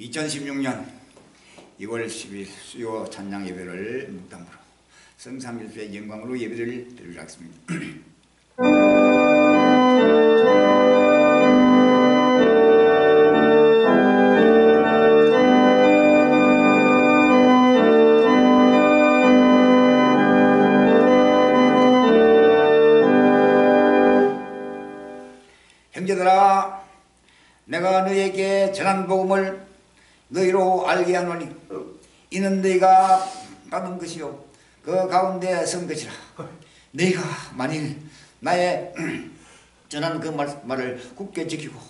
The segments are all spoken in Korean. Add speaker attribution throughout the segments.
Speaker 1: 2016년 2월 10일 수요 찬양 예배를 묵담으로 성삼일주의 영광으로 예배를 드리도록 하겠습니다. 형제들아, 내가 너희에게 전한 복음을 너희로 알게 하노니 이는 너희가 받은 것이요 그 가운데 선 것이라. 너희가 만일 나의 전한 그 말을 굳게 지키고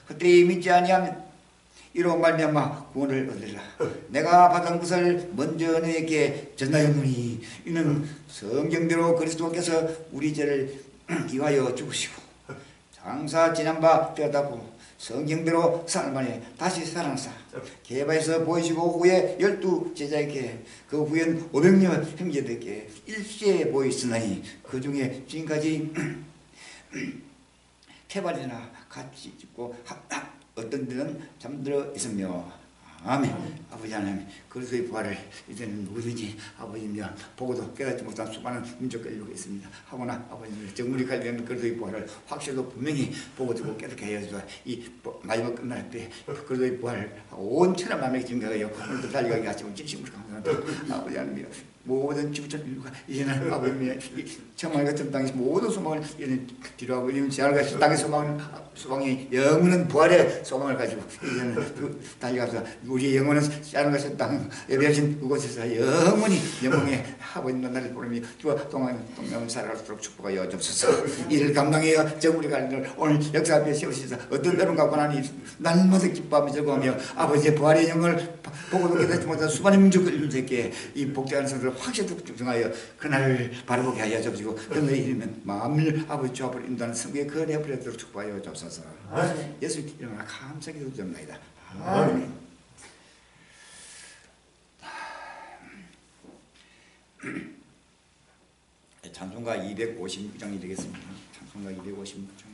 Speaker 1: 그때에 믿지 아니하면 이로 말미암아 구원을 얻으리라. 내가 받은 것을 먼저 너희에게 전하였노니 이는 성경대로 그리스도께서 우리 죄를 위하여 죽으시고 장사 지난 바 되었다고 성경대로 사흘 만에 다시 살아나사 게바에서 보이시고 후에 12제자에게 그 후엔 500여 형제들에게 일시에 보이시나니 그 중에 지금까지 태발이나 같이 있고 어떤 데는 잠들어 있으며 아멘. 아버지 하나님, 그리스도의 부활을 이제는 누구든지 아버지며 보고도 깨닫지 못한 수많은 민족과 인류가 있습니다. 하거나 아버지는 정물이 관련된 그리스도의 부활을 확실도 분명히 보고 듣고 깨닫게 하여 주시고 이 마지막 끝날 때 그리스도의 부활을 온 천하 만민에게 증거하여 오늘도 달려가게 하시고 진심으로 감사합니다. 아버지 하나님, 모든 지구촌 인류가 이제는 아버지의 정말 같은 땅에서 모든 소망을 이제는 뒤로하고 이제는 제한을 가지고 땅의 소망이 영원한 부활의 소망을 가지고 이제는 달려가서 우리의 영혼은 자는 것은 땅 예배하신 그곳에서 영원히 영광의 아버지는 나를 보내며 주와 동남을 살아갈수록 축복하여 주옵소서. 이를 감당하여 정우리가 오늘 역사 앞에 세우시사 어떤 때는 갖고 나니 날마다 기뻐하며 즐거워하며 아버지의 부활의 영을 보고도 깨닫지 못한 수많은 민족들에게 이 복되한 성들을 확실히 정하여 그날을 바라보게 하여 주옵시고 그날에 이르면 만물 아버지 주 앞으로 인도하는 성부의 그 내버려도록 축복하여 주옵소서. 예수님 이름으로 감사히 기도드립니다. 아멘. 찬송가 256장이 되겠습니다. 찬송가 256장.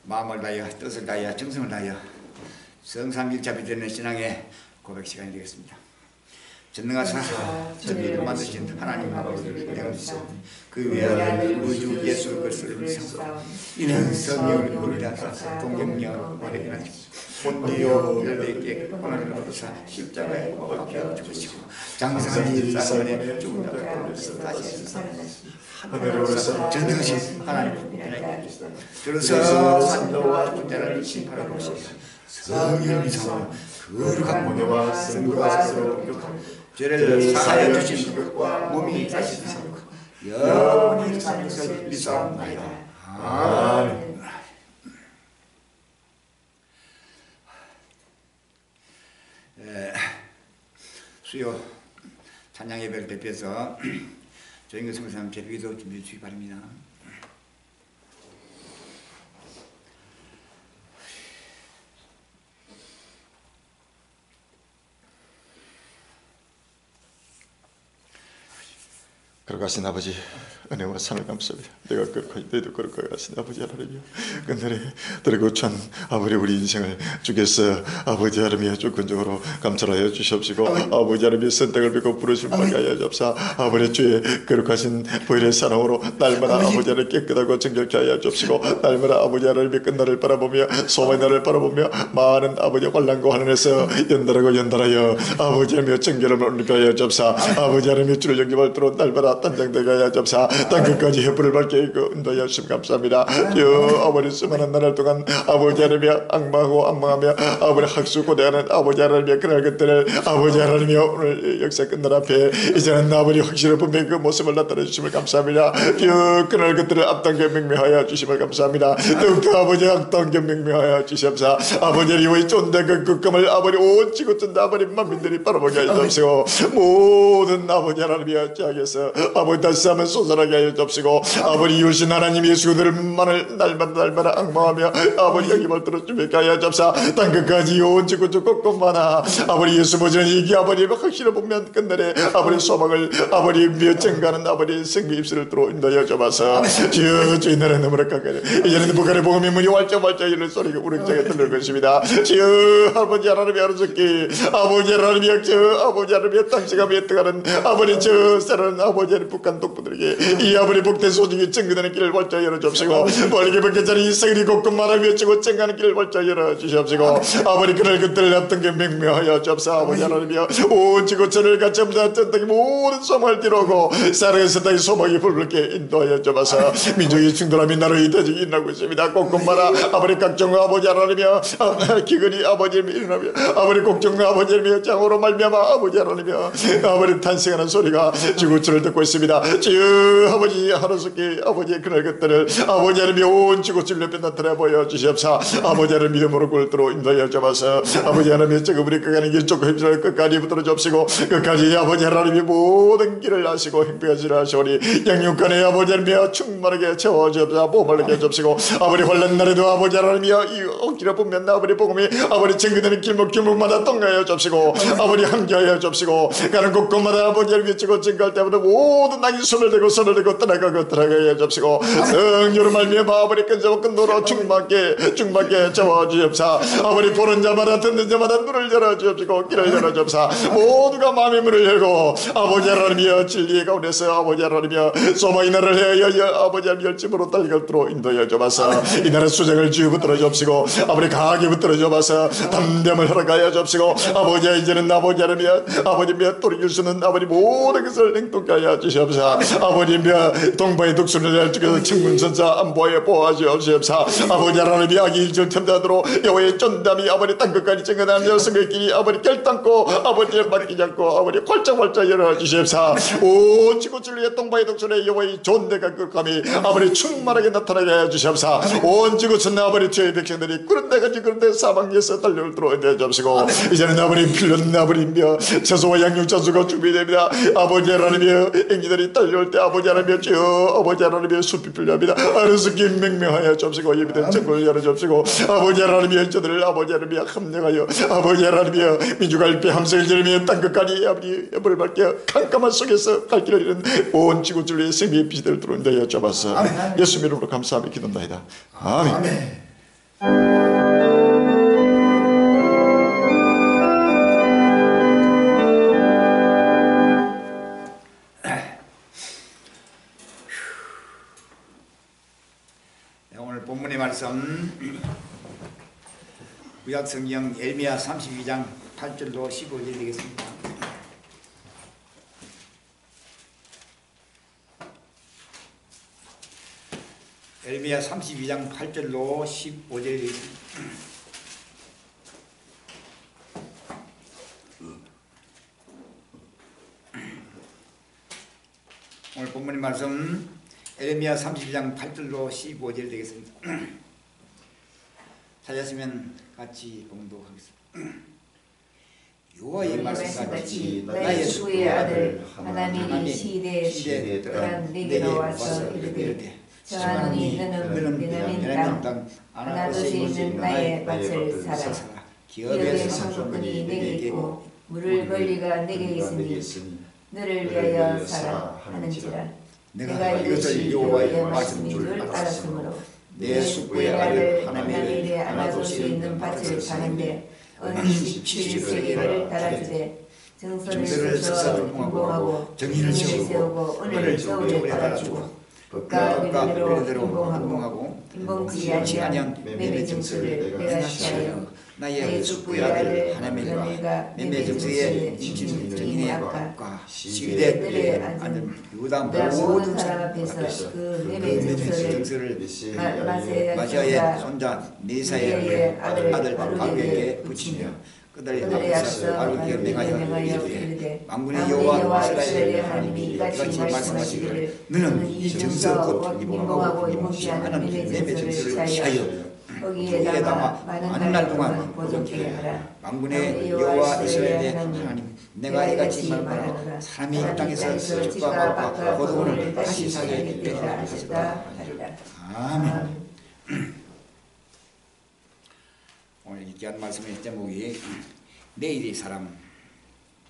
Speaker 1: 마음을 다하여 뜻을 다하여 정성을 다하여 성삼일자비 되는 신앙의 고백 시간이 되겠습니다. 전능하사 전리를 만드신 하나님 아버지를 은혜하옵소서. 그 외아들 우주 예수 그리스도를 믿사오니 이는 성령을 우리하사 동경령으로 말해주시고 본디오 열대께 고난을 받으사 십자가에 못 박혀 죽으시고 장사한 사건에 죽은 자를 돌려서 다시 살아나시니 하늘에서 전능하신 하나님을 믿나이다. 그래서 산도와 군대를 심판하러 오시니 성령을 믿사오니 거룩한 모녀와 성부가 서로 교통하고 죄를 사하여 주신 그것과 몸이 다시 살고 영원히 사는 것을 믿사옵나이다. 아멘. 수요 찬양 예배를 대표해서 조인근 성사님 제비기도 준비해 주시기 바랍니다.
Speaker 2: 거룩하신 아버지 은혜와 상을 감사합니다. 내가 거룩하니 너희도 거룩하게 하신 아버지 하나님이여, 그날에 들고찬 아버지 우리 인생을 주께서 아버지 하나님이여 주권적으로 감찰하여 주시옵시고 아버지 하나님의 선택을 믿고 부르심 받게 하여 주옵사. 아버지 주의 거룩하신 보혈의 사랑으로 날마다 아버지 하나님 깨끗하고 정결케 하여 주옵시고 날마다 아버지 하나님의 끝날을 바라보며 소망의 날을 바라보며 많은 아버지 환난과 환난에서 연달하여 아버지 하나님의 정결함을 올리게 하여 주옵사. 아버지 하나님의 주를 영접할도록 날마다 단장되게 하여 주옵사. 땅끝까지 햇불을 밝게 인도하여 주시면 감사합니다. 저 아버지 수많은 나날 동안 아버지 하나님이여 악망하며 아버지 학수고대하는 아버지 하나님이여 그날 것들을 아버지 하나님이여 오늘 역사 끝날 앞에 이제는 아버지 확실히 분명히 그 모습을 나타내 주심을 감사합니다. 저 그날 것들을 앞당겨 명명하여 주심을 감사합니다. 더욱더 아버지 앞당겨 명명하여 주시옵사. 아버지 이의 쫀대 그 극금을 아버지 온 지구촌 아버지 만민들이 바라보게 하여 주옵시고 모든 아버지 하나님이여 저에게서 아버지 다시 한번 솟아나게 하여 주옵시고 아버지 이웃신 하나님 예수들만을 날마다 악망하며 아버지 여기를 들어주게 하여 주옵사. 땅끝까지 온 지구촌 곳곳마다 아버지 예수 보시는 이기 아버지 확실히 보면 끝날에 아버지 소망을 아버지 몇 정가는 아버지 생기 입술을 들어 인도하여 주옵소서. 주의 나라 너무나 가까이 이제는 북한의 복음의 문이 활짝 이런 소리가 우렁차게 들릴 것입니다. 주여 아버지 하나님의 아르석기 아버지 하나님의 저 아버지 하나님의 땅시가 맺어가는 아버지 저 사랑하는 아버지 하나님 북한 독부들에게 이 아버지 복된 소식이 증거되는 길을 활짝 열어주옵시고 멀게 벗겨자는 이 세계리 곳곳마다 외치고 증가하는 길을 활짝 열어주시옵시고 아버지 그날 그들을 앞던 게 명명하여 주옵사. 아버지 하나님이여 온 지구촌을 같이 없는 땅의 모든 소망을 뒤로고 사랑에서 땅의 소망이 부르게 인도하여 주옵사. 민족의 충돌함이 나라의 대적이 일어나고 있습니다. 곳곳마다 아버지 각종 아버지 하나님이여 기근이 아버지님이 일어나며 아버지 곡종 아버지님이여 장으로 말미암아 아버지 하나님이여 아버지 탄생하는 소리가 지구촌을 듣고 있습니다. 주여 아버지 하나님께 아버지의 그날 것들을 아버지 하나님이 온 지구촌 옆에 나타내 보여주시옵사. 아버지 하나님 이름으로 굴도록 인도하여 주옵소서. 아버지 하나님의 저그 우리 끝가는 길 쫓고 힘쓰는 끝까지 붙들어 주옵시고 끝까지 아버지 하나님이 모든 길을 아시고 행복하시라 하시오니 양육간에 아버지 하나님이여 충만하게 채워주옵소서. 보물하게 해주옵시고 아버지 환난 날에도 아버지 하나님이여 이 억지로 보면 아버지 복음이 아버지 증거되는 길목마다 통과하여 주옵시고 아버지 함께하여 주옵시고 가는 곳곳마다 아버지 하나님이 찍어 증거할 때마다 모든 낙이 손을 대고 떠나가게 해주옵시고 성령으로 말미암아 아버지 끈잡아 끈도로 충만하게 채워주옵사. 아버지 보는 자마다 듣는 자마다 눈을 열어주옵시고 길을 열어주옵사. 모두가 마음의 문을 열고 아버지 하나님이여 진리의 가운데서 아버지 하나님이여 소망의 나라를 해여 아버지 하나님 열심으로 달려가도록 인도하여 주옵소서. 이 나라 수정을 주여 붙들어 주옵시고 아버지 강하게 붙들어 주옵소서. 담대함을 허락하여 주옵시고 아버지 이제는 아버지 하나님이여 아버지며 돌이킬 수 있는 아버지 모든 것을 행동케 하여 주시옵소서. 아버지며 동방의 독수리를 날쪽에서 청군선사 안보에 보호하시옵소서. 아버지 하나님이 악이 일절 틈다도록 여호와의 쫀담이 아버지 땅끝까지 증거하는 성의 길이 아버지 결단코 아버지를 맡기지 않고 아버지 활짝 열어주시옵소서. 오 지구촌의 동방의 독수리에 여호와의 존대가 극함이 아버지 충만하게 나타나게 해주시옵소서. 온 지구촌 아버지 주의 백성들이 그런데 사방에서 달려올 들어오게 해주시고 이제는 아버지 필요한 아버지며 채소와 양육 자수가 준비됩니다. 아버지 하나님의 eng기들이 달려올 때 아버지 하나님의 주여 아버지 하나님의 숲이 필요합니다. 아르스기 명명하여 주옵시고 예비된 정권을 열어주옵시고 아버지 하나님의 저들을 아버지 하나님의 합력하여 아버지 하나님의 민주갈비 함성을 지르며 땅끝까지 아버지 예불을 밝게 깜깜한 속에서 갈 길을 잃은 온 지구촌의 생명의 빛을 들어온다 여쭤봤어. 예수 이름으로 감사하며 기도합니다. 아멘.
Speaker 1: 오늘 본문의 말씀 구약성경 에레미야 32장 8절로 15절 되겠습니다. 에레미야 32장 8절로 15절 되겠습니다. 오늘 본문의 말씀 에레미야 32장 8절로 15절 되겠습니다. 찾았으면 같이 봉독하겠습니다. 여호와의 말씀같이
Speaker 3: 나의 주의 아들 하나님이 시대에 떠난 내게로 와서 이르되 저하노니 너는 베냐민 땅 아나도에 있는 나의 밭을 사라. 기업의 상속권이 내게 있고 물을 권리가 내게 있으니 너를 위하여 사라 하는지라. 내가 이것을 여호와의 말씀인 줄 알았으므로 내 숙부의 아들 하나님의 아나도에 있는 밭을 사는데 언식 70세계를 달아주되 정선을 써서 인공하고 정의를 세우고 은혜를 겨울에 달아주고 법과 윤리대로 인공하고 인공지 아니한 매매 정서를 내가 시하여 나의 숙부의 아들 하나님과 매매 정서의 인심 정인의 악과 시위대들에 앉은 유다 모든 사람 앞에서 그 매매 정서를 마시아의 손자 메사의 아들 바룩에게 붙이며 그들의 앞에서 바룩에게 명하여 이르되 만군의 여호와 이스라엘의 하나님이 이같이 말씀하시기를 너는 이 정서 곧 인공하고 인공치 않은 매매 정서를 취하여 거기에 담아 많은 날 동안 보존케 하라. 만군의 여호와 이스라엘의 하나님 내가 이같이 말하노라. 사람이 이 땅에서 죽과 밥과 고통을 다시 사게 되리라 하셨다. 아멘. 오늘 이 귀한 말씀의 제목이 내일의 사람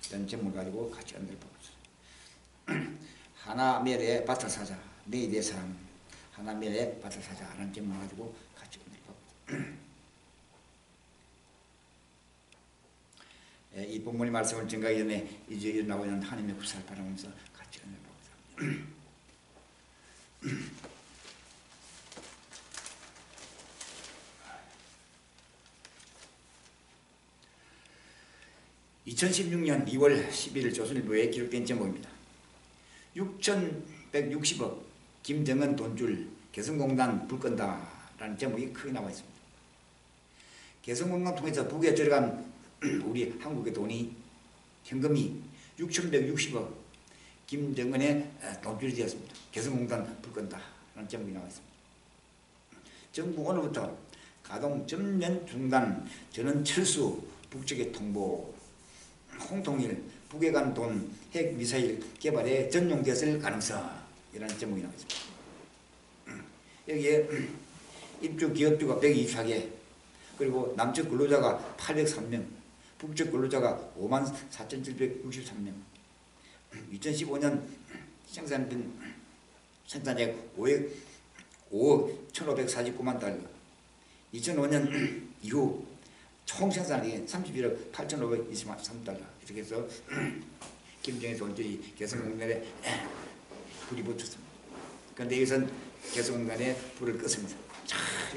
Speaker 3: 이런 제목을 가지고 같이 은혜를 보고 있어요. 하나멜의 밭을 사자. 내일의 사람 하나멜의 밭을 사자 라는 제목을 가지고 같이 은혜를 보고 있어요. 이 본문의 말씀을 전가하기 전에 이제 일어나고 있는 하나님의 구사를 바라면서 같이 은혜를 보고 있어요. 2016년 2월 11일 조선일보에 기록된 제목입니다. 6,160억 김정은 돈줄 개성공단 불 건다 라는 제목이 크게 나와 있습니다. 개성공단 통해서 북에 들어간 우리 한국의 돈이 현금이 6,160억 김정은의 돈줄이 되었습니다. 개성공단 불 건다 라는 제목이 나와 있습니다. 정부 오늘부터 가동 전면 중단 전원 철수 북쪽의 통보 홍통일 북에 간 돈 핵미사일 개발에 전용됐을 가능성이라는 제목이 나와 있습니다. 여기에 입주 기업주가 124개 그리고 남측 근로자가 803명 북측 근로자가 54,763명 2015년 생산액 5억 1,549만 달러 2005년 이후 총 생산량이 31억 8,523달러 이렇게 해서 김정일 돈줄이 개성공단에 불이 붙었습니다. 그런데 여기서는 개성공단에 불을 껐습니다.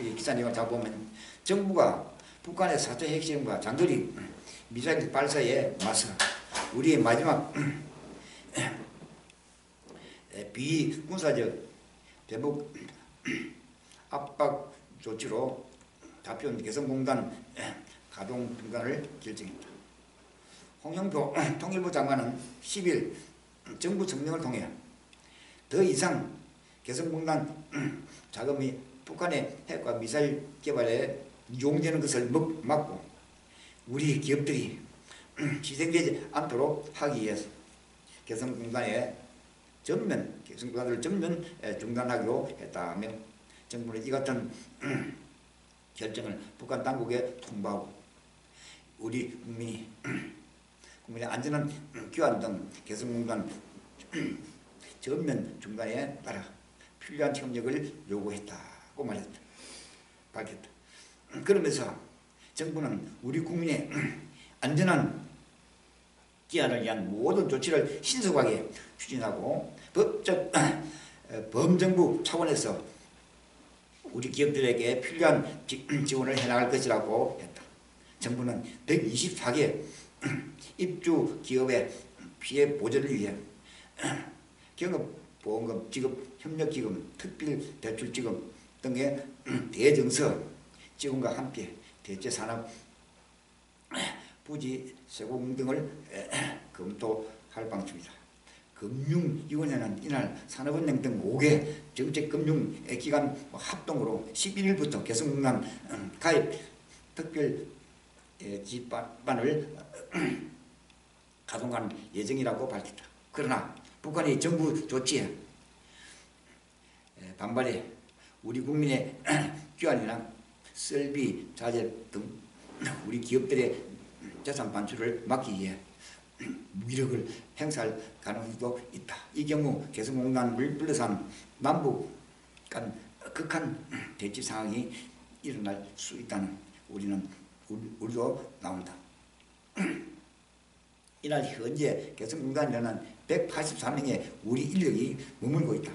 Speaker 3: 이 기사님을 잡아보면 정부가 북한의 4차 핵시험과 장거리 미사일 발사에 맞서 우리의 마지막 비군사적 대북 압박 조치로 잡혀온 개성공단 가동 중단을 결정했다. 홍영표 통일부 장관은 10일 정부 성명을 통해 더 이상 개성공단 자금이 북한의 핵과 미사일 개발에 이용되는 것을 막고 우리 기업들이 희생되지 않도록 하기 위해서 개성공단을 전면 중단하기로 했다며 정부는 이 같은 결정을 북한 당국에 통보하고 우리 국민의 안전한 귀환 등 개성공단 전면 중단에 따라 필요한 협력을 요구했다고 밝혔다. 그러면서 정부는 우리 국민의 안전한 귀환을 위한 모든 조치를 신속하게 추진하고 법적 범정부 차원에서
Speaker 1: 우리 기업들에게 필요한 지원을 해나갈 것이라고 했다. 정부는 124개 입주 기업의 피해 보전을 위해 경업보험금, 지급협력기금, 특별대출지급 등의 대정서 지원과 함께 대체산업 부지 세공 등을 검토할 방침이다. 금융위원회는 이날 산업은행 등 5개 정책금융기관 합동으로 11일부터 개성공단 가입 특별 지반을 가동할 예정이라고 밝혔다. 그러나 북한이 정부 조치에 반발해 우리 국민의 귀환이나 설비, 자재 등 우리 기업들의 재산 반출을 막기 위해 무기력을 행사할 가능성도 있다. 이 경우 개성공단을 둘러싼 남북 간 극한 대치 상황이 일어날 수 있다는 우리도 나온다. 이날 현재 개성공단에는 184명의 우리 인력이 머물고 있다.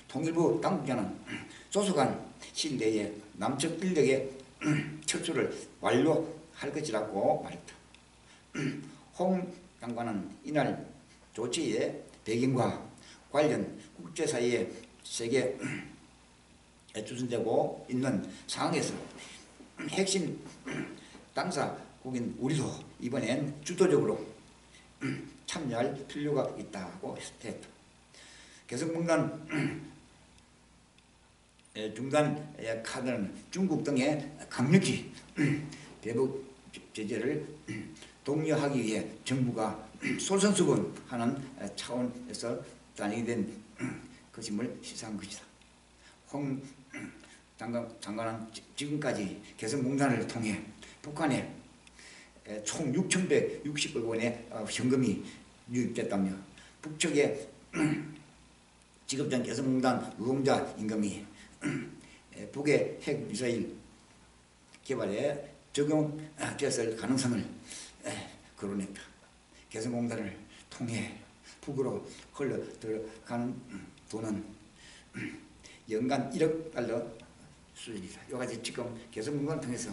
Speaker 1: 통일부 당국자는 조속한 시일 내에 남측 인력의 철수를 완료할 것이라고 말했다. 홍 장관은 이날 조치의 배경과 관련 국제사회에 세계 주선되고 있는 상황에서 핵심 당사국인 우리도 이번엔 주도적으로 참여할 필요가 있다고 했다. 개성공단 중간 카드는 중국 등의 강력히 대북 제재를 독려하기 위해 정부가 솔선수범하는 차원에서 단행된 것임을 시사한 것이다. 홍 장관은 지금까지 개성공단을 통해 북한에 총 6,160억 원의 현금이 유입됐다며 북측에 지급된 개성공단 노동자 임금이 북의 핵미사일 개발에 적용됐을 가능성을 거론했다. 개성공단을 통해 북으로 흘러 들어가는 돈은 연간 1억 달러 수준이다. 여기까지 지금 개성공단을 통해서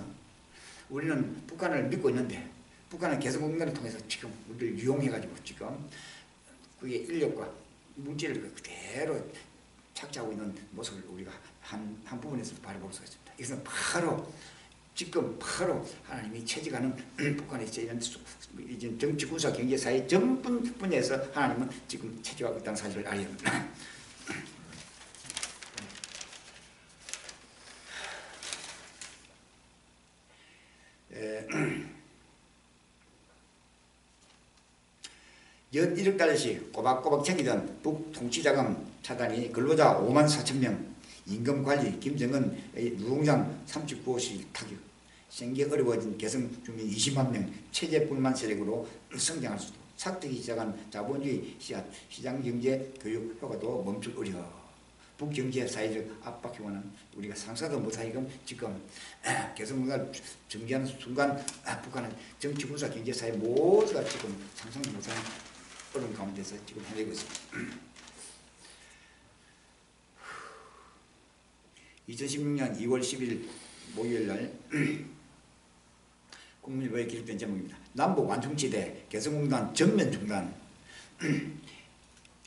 Speaker 1: 우리는 북한을 믿고 있는데 북한은 개성공단을 통해서 지금 우리를 이용해가지고 지금 그의 인력과 물질을 그대로 착취하고 있는 모습을 우리가 한 부분에서 바라볼 수가 있습니다. 이것은 지금 바로 하나님이 채직하는 북한의 이런 정치, 군사, 경제, 사회 전 분야에서 하나님은 지금 채직하고 있다는 사실을 알아야 합니다. 연 1억 달러씩 꼬박꼬박 챙기던 북 통치자금 차단이 근로자 5만 4천 명, 임금관리, 김정은 노동장 39호실 타격, 생계 어려워진 개성 주민 20만 명, 체제불만 세력으로 성장할 수도, 삭되기 시작한 자본주의 시장경제 교육 효과도 멈출 우려, 북경제 사회적 압박 효과는 우리가 상상도 못하기금 지금 개성공단을 정지하는 순간 북한은 정치, 군사, 경제, 사회 모두가 지금 상상도 못하는 어려운 가운데서 지금 해내고 있습니다. 2016년 2월 10일 목요일날 국민일보에 기록된 제목입니다. 남북 완충지대 개성공단 전면 중단,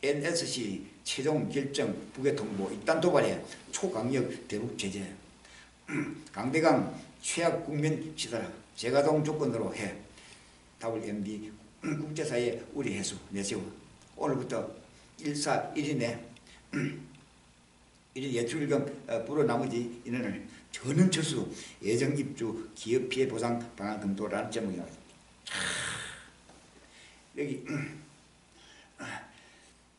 Speaker 1: NSC 최종 결정 북에 통보, 이딴 도발에 초강력 대북 제재, 강대강 최악 국면 시대라 재가동 조건으로 해 WMD 국제사회 우리 해수 내세워 오늘부터 1인 예출금 불어 나머지 인원을 전원 철수 예정 입주 기업 피해 보상 방안 검토라는 제목이 나왔습니다. 여기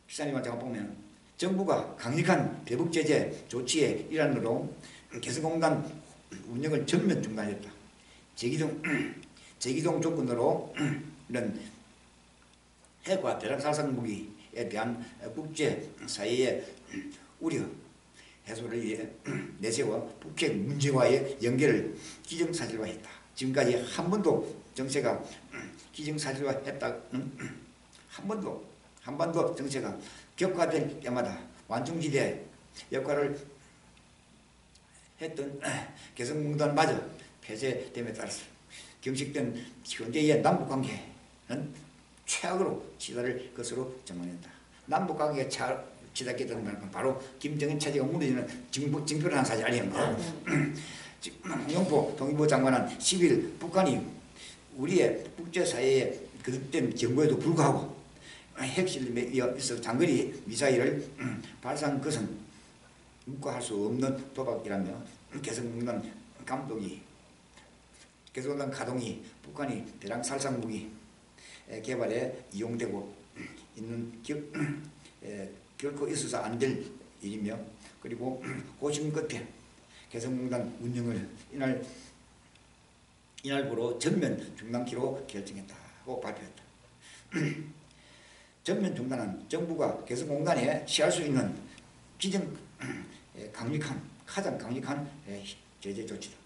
Speaker 1: 기사님만 잠깐 보면 정부가 강력한 대북 제재 조치의 일환으로 개성공단 운영을 전면 중단했다. 제기동 조건으로 이런 핵과 대량살상 무기에 대한 국제사회의 우려 해소를 위해 내세워 북핵 문제와의 연결을 기정사실화했다. 지금까지 한 번도 정세가 기정사실화했다는 한반도 정세가 격화될 때마다 완충지대 역할을 했던 개성공단마저 폐쇄됨에 따라서 경식된 현재의 남북관계는 최악으로 치달을 것으로 전망된다. 남북관계가 치닫게 된 것은 바로 김정은 체제가 무너지는 징표를 한 사실 아니었나. 홍영표 통일부 장관은 10일 북한이 우리의 국제사회에 거듭된 경고에도 불구하고 핵실험에 이어서 장거리 미사일을 발사한 것은 묵과할 수 없는 도박이라며 개성공단 가동이 북한이 대량 살상무기 개발에 이용되고 있는 결코 있어서 안 될 일이며, 그리고 고심 끝에 개성공단 운영을 이날부로 전면 중단키로 결정했다고 발표했다. 전면 중단은 정부가 개성공단에 취할 수 있는 가장 강력한 제재 조치다.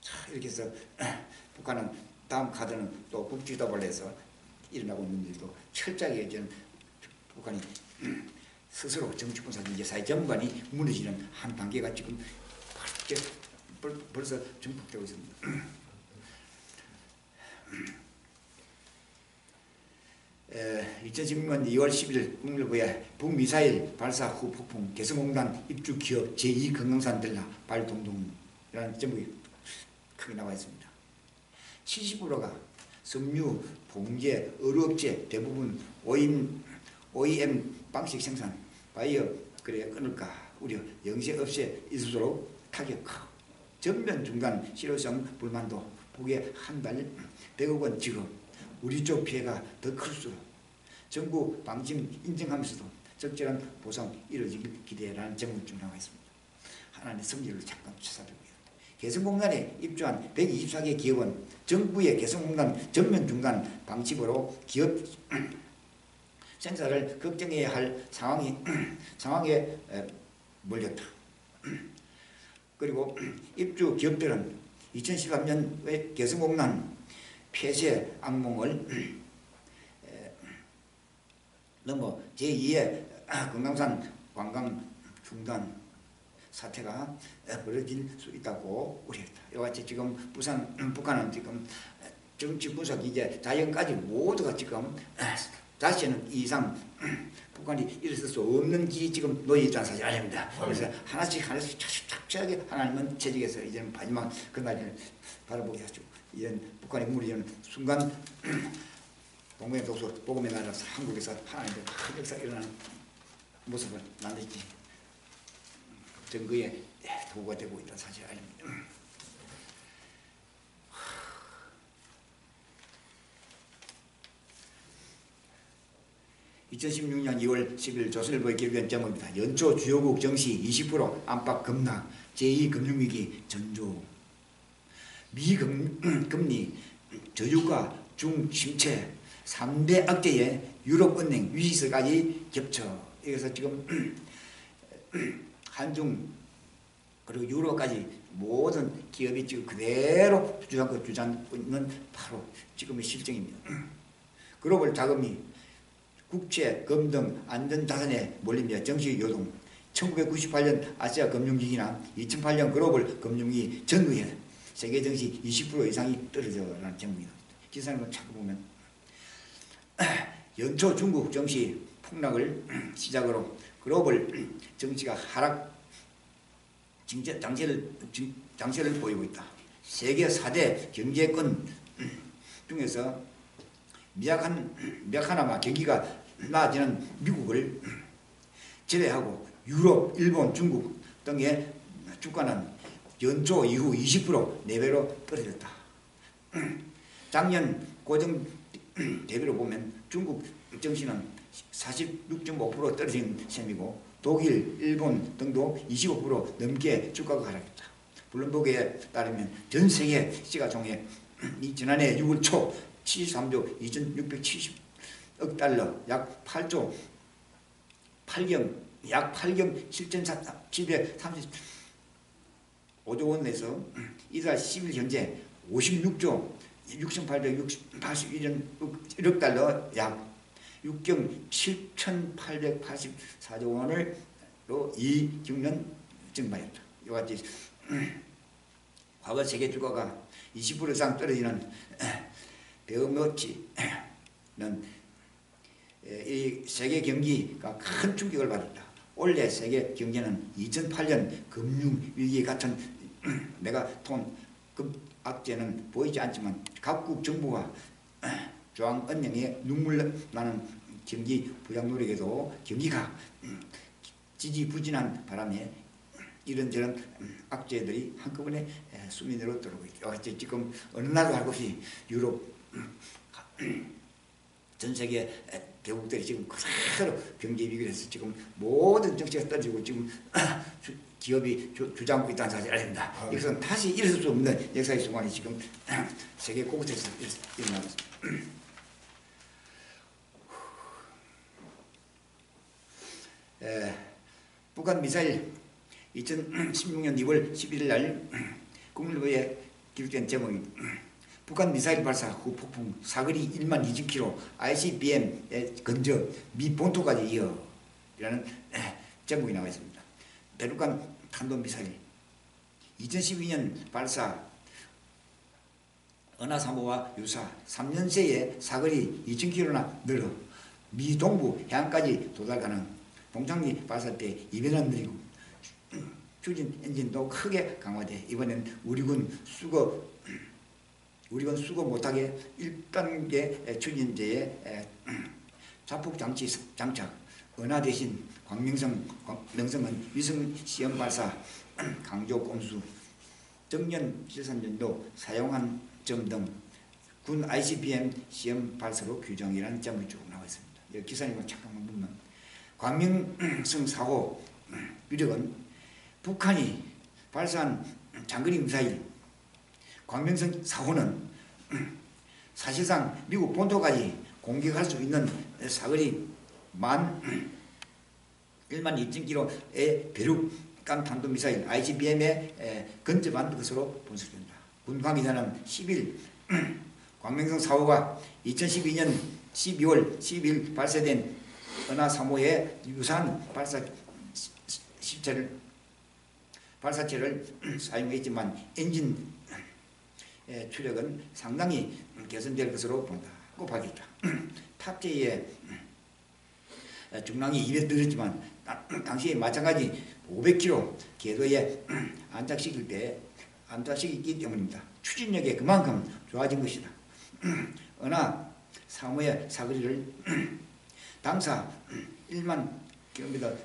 Speaker 1: 자, 이렇게 해서 북한은 다음 카드는 또 국지도발을 해서 일어나고 있는 일도 철저하게 이제 북한이 스스로 정치군사적 사회 전반이 무너지는 한 단계가 지금 벌써 전폭되고 있습니다. 2016년 2월 10일 국민일보에 북미사일 발사 후 폭풍 개성공단 입주 기업 제2금강산 들라 발동동이라는 제목이 크게 나와 있습니다. 70%가 섬유, 봉제, 어류업체 대부분 OEM 방식 생산, 바이어 그래 끊을까 우려, 영세 없애 있을수록 타격하고 전면 중단 실효성 불만도 북에 한 달 100억 원 지급, 우리 쪽 피해가 더 클수록 정부 방침 인정하면서도 적절한 보상 이루어지길 기대라는 제목 중 나와 있습니다. 하나님의 성질을 잠깐 찾아보고요. 개성공단에 입주한 124개 기업은 정부의 개성공단 전면 중단 방침으로 기업 생사를 걱정해야 할 상황에 몰렸다. 그리고 입주 기업들은 2013년 개성공단 폐쇄 악몽을 넘어 제2의 금강산 관광 중단 사태가 벌어질 수 있다고 우려했다. 이와 같이 지금 북한은 지금 정치 분석 이제 자연까지 모두가 지금 다시는 이 이상 북한이 일어설 수 없는 길이 지금 놓여 있다는 사실 아닙니다. 그래서 하나씩 착착하게 하나님은 채직해서 이제는 마지막 그날을 바라보게 하죠. 이런 북한이 무너지는 순간 동맹 독서 복음의 나라에서 한국에서 하나님의 큰 역사가 일어나는 모습을 만들지 증거에 도구가 되고 있다는 사실 아닙니다. 2016년 2월 10일 조선일보의 기록된 제목입니다. 연초 주요국 정시 20% 안팎 급락, 제2금융위기 전조. 미금리, 저유가, 중심체, 3대 악재에 유럽은행 위기설까지 겹쳐. 여기서 지금 한중 그리고 유로까지 모든 기업이 지금 그대로 주장하고 있는 바로 지금의 실정입니다. 글로벌 자금이 국채, 금 등 안전자산에 몰리며 정시 요동, 1998년 아시아 금융위기나 2008년 글로벌 금융위기 전후에 세계 정시 20% 이상이 떨어져라는 제목입니다. 기사를 찾고 보면 연초 중국 정시 폭락을 시작으로 글로벌 정치가 하락 장세를 보이고 있다. 세계 4대 경제권 중에서 미약하나마 경기가 나아지는 미국을 제외하고 유럽, 일본, 중국 등의 주가는 연초 이후 20% 내외로 떨어졌다. 작년 고정 대비로 보면 중국 정시는 46.5% 떨어진 셈이고 독일, 일본 등도 25% 넘게 주가가 하락했다. 블룸버그에 따르면 전 세계 시가총액 지난해 6월 초 73조 2670억 달러 약 8조 735조 원에서 이달 10일 현재 56조 6,881억 달러 약 6경 7,884조 원으로 이익 증가했다. 이와 같이 과거 세계 주가가 20% 이상 떨어지는 배어머치는 이 세계 경기가 큰 충격을 받았다. 올해 세계 경제는 2008년 금융위기 같은 메가톤급 악재는 보이지 않지만 각국 정부가 조항은행에 눈물 나는 경기 부양 노력에도 경기가 지지부진한 바람에 이런저런 악재들이 한꺼번에 수면으로 들어오고 있죠. 지금 어느 나라도 할 것이 유럽 전 세계 대국들이 지금 그대로 경기 위기에서 지금 모든 정치가 떨어지고 지금 기업이 주장하고 있다는 사실을 알립니다. 이것은 다시 일어설 수 없는 역사의 순간이 지금 세계 곳곳에서 일어나고 있습니다. 북한 미사일 2016년 2월 11일 날 국민일보에 기록된 제목이 북한 미사일 발사 후 폭풍 사거리 1만 2,000km ICBM에 건져 미 본토까지 이어라는 제목이 나와 있습니다. 대륙간 탄도미사일 2012년 발사 은하 3호와 유사 3년 새에 사거리 2,000km나 늘어 미 동부 해안까지 도달하는 동창리 발사 때 이변은 느리고 추진 엔진도 크게 강화돼 이번엔 우리군 수거 못하게 1단계 추진제에 자폭 장치 장착 은하 대신 명성은 위성 시험 발사 강조 공수 정년 73년도 사용한 점 등 군 ICBM 시험 발사로 규정이라는 점이 쭉 나와 있습니다. 여기 기사님은 잠깐만 보면 광명성 4호 위력은 북한이 발사한 장거리 미사일 광명성 4호는 사실상 미국 본토까지 공격할 수 있는 사거리 12,000km의 대륙간 탄도미사일 ICBM에 근접한 것으로 분석된다. 군 관계자는 10일 광명성 4호가 2012년 12월 10일 발사된 은하 3호의 유사한 발사체를 사용했지만 엔진 추력은 상당히 개선될 것으로 본다고 밝혔다. 탑재에 중량이 2배 늘었지만 당시에 마찬가지 500km 궤도에 안착시키기 때문입니다. 추진력이 그만큼 좋아진 것이다. 은하 3호의 사거리를 당사 1만 km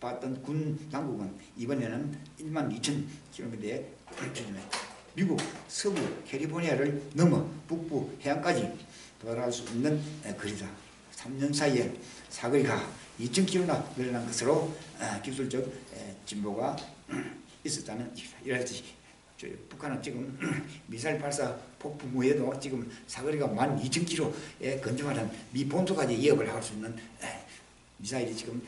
Speaker 1: 봤던 군 당국은 이번에는 12,000km에 추진했다. 미국 서부 캘리포니아를 넘어 북부 해안까지 도달할 수 있는 거리다. 3년 사이에 사거리가 2,000km나 늘어난 것으로 기술적 진보가 있었다는 얘기다. 이렇듯이 북한은 지금 미사일 발사 폭풍 후에도 지금 사거리가 12,000km에 건조하는 미 본토까지 이어을 할 수 있는 미사일이 지금